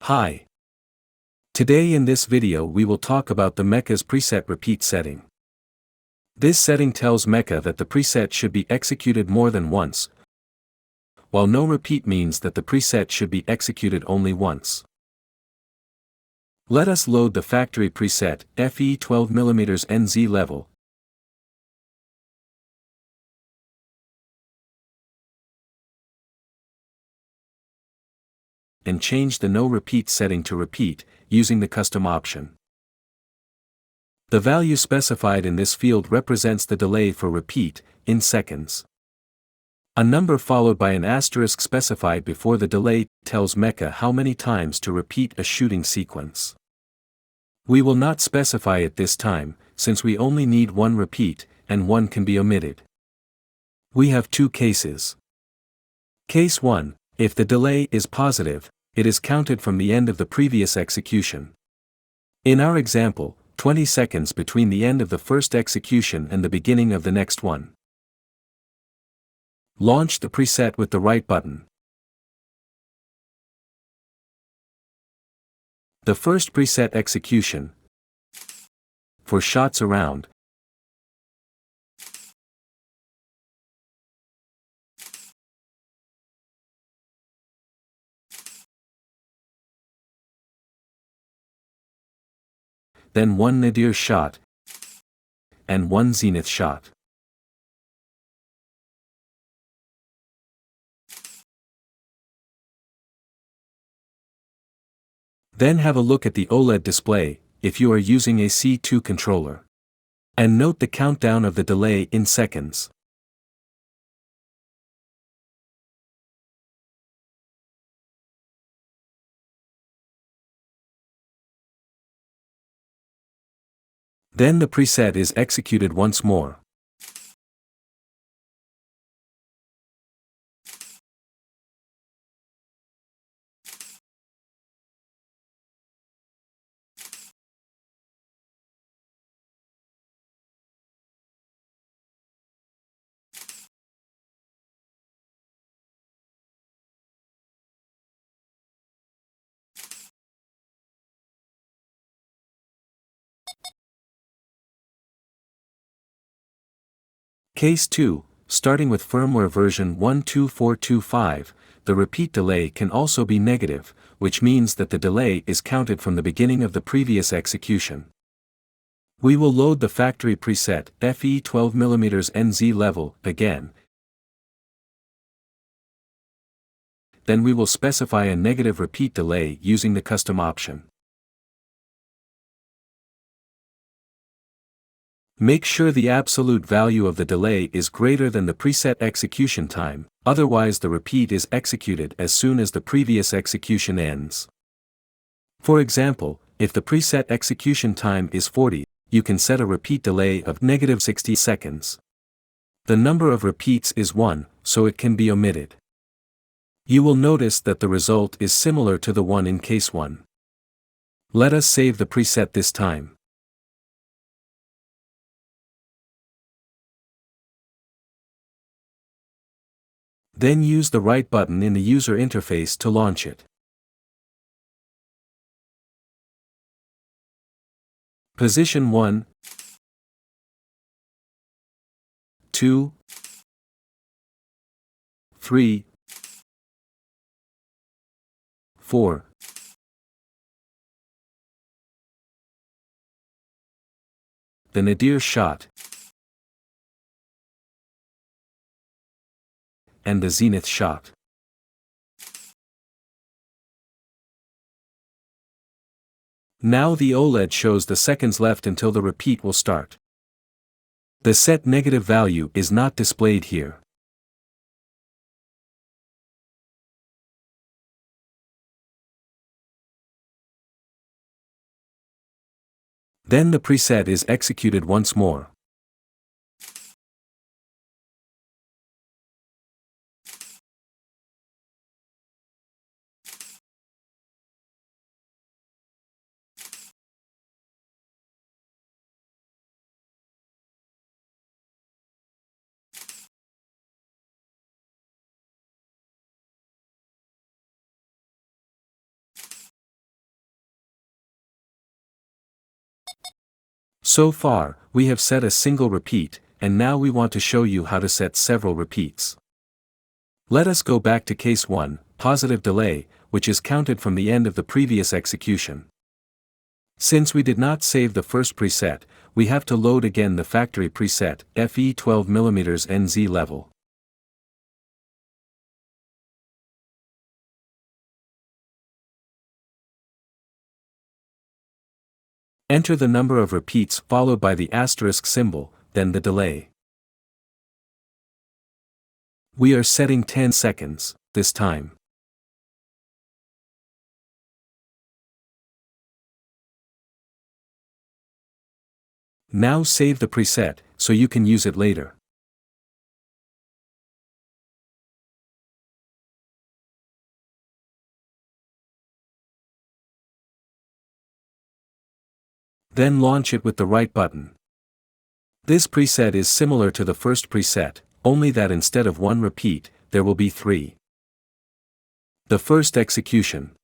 Hi. Today in this video we will talk about the MECHA's preset repeat setting. This setting tells MECHA that the preset should be executed more than once, while no repeat means that the preset should be executed only once. Let us load the factory preset FE 12mm NZ level, and change the no repeat setting to repeat, using the custom option. The value specified in this field represents the delay for repeat, in seconds. A number followed by an asterisk specified before the delay tells MECHA how many times to repeat a shooting sequence. We will not specify it this time, since we only need one repeat, and one can be omitted. We have two cases. Case 1. If the delay is positive, it is counted from the end of the previous execution. In our example, 20 seconds between the end of the first execution and the beginning of the next one. Launch the preset with the right button. The first preset execution, for shots around, then one nadir shot, and one zenith shot. Then have a look at the OLED display, if you are using a C2 controller. And note the countdown of the delay in seconds. Then the preset is executed once more. Case 2, starting with firmware version 12425, the repeat delay can also be negative, which means that the delay is counted from the beginning of the previous execution. We will load the factory preset FE 12mm NZ level again. Then we will specify a negative repeat delay using the custom option. Make sure the absolute value of the delay is greater than the preset execution time, otherwise the repeat is executed as soon as the previous execution ends. For example, if the preset execution time is 40, you can set a repeat delay of -60 seconds. The number of repeats is 1, so it can be omitted. You will notice that the result is similar to the one in case 1. Let us save the preset this time. Then use the right button in the user interface to launch it. Position 1, 2, 3, 4. The nadir shot, and the zenith shot. Now the OLED shows the seconds left until the repeat will start. The set negative value is not displayed here. Then the preset is executed once more. So far, we have set a single repeat, and now we want to show you how to set several repeats. Let us go back to case 1, positive delay, which is counted from the end of the previous execution. Since we did not save the first preset, we have to load again the factory preset, FE 12mm NZ level. Enter the number of repeats followed by the asterisk symbol, then the delay. We are setting 10 seconds, this time. Now save the preset, so you can use it later. Then launch it with the right button. This preset is similar to the first preset, only that instead of 1 repeat, there will be 3. The first execution.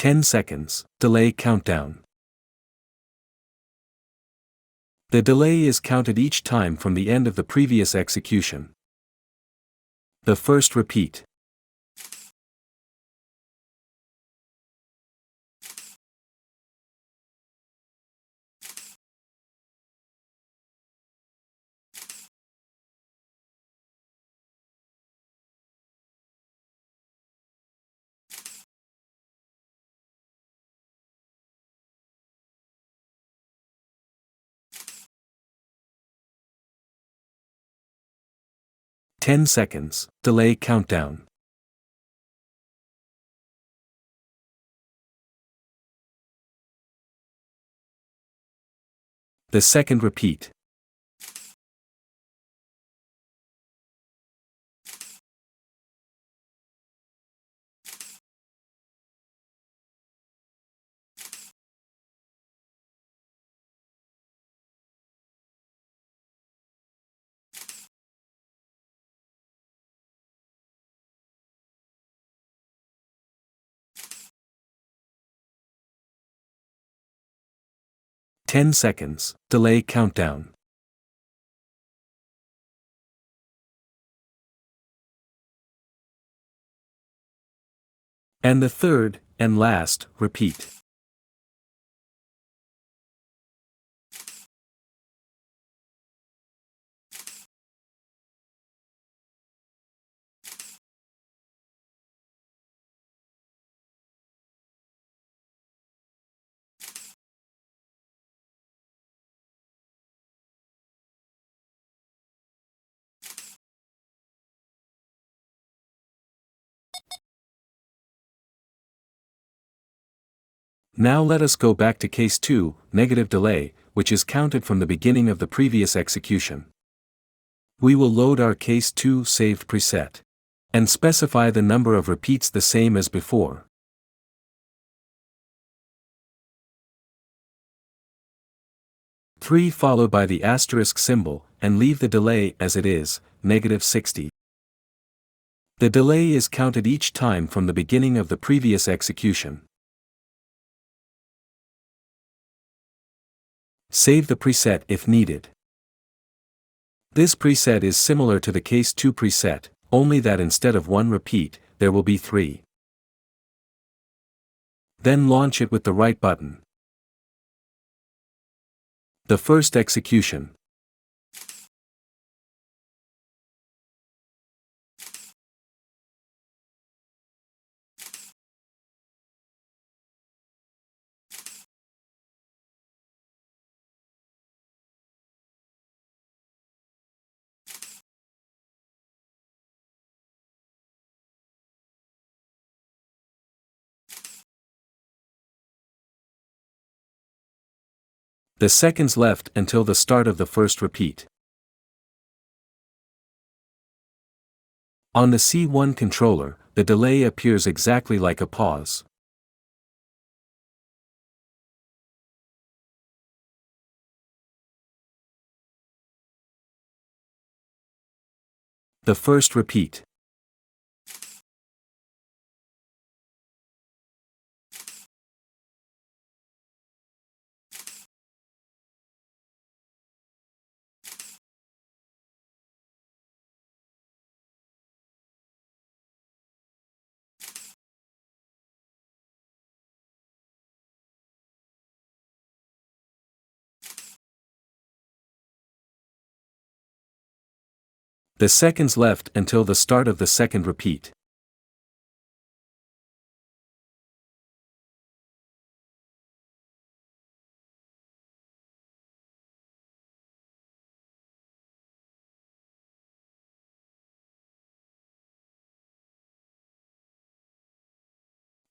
"10 seconds, delay countdown." The delay is counted each time from the end of the previous execution. The first repeat. "10 seconds, delay countdown." The second repeat. "10 seconds, delay countdown." And the third, and last, repeat. Now let us go back to case 2, negative delay, which is counted from the beginning of the previous execution. We will load our case 2 saved preset. And specify the number of repeats the same as before. 3 followed by the asterisk symbol, and leave the delay as it is, -60. The delay is counted each time from the beginning of the previous execution. Save the preset if needed. This preset is similar to the case 2 preset, only that instead of 1 repeat, there will be 3. Then launch it with the right button. The first execution. The seconds left until the start of the first repeat. On the C1 controller, the delay appears exactly like a pause. The first repeat. The seconds left until the start of the second repeat.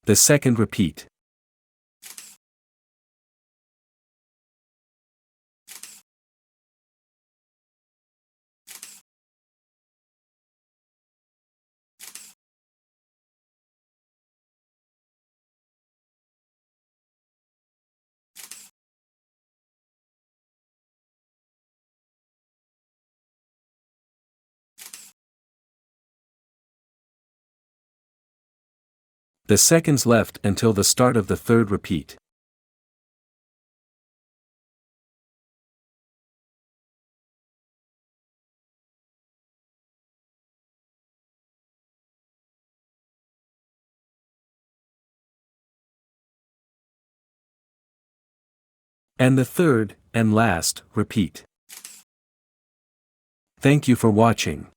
The second repeat. The seconds left until the start of the third repeat. And the third, and last, repeat. Thank you for watching.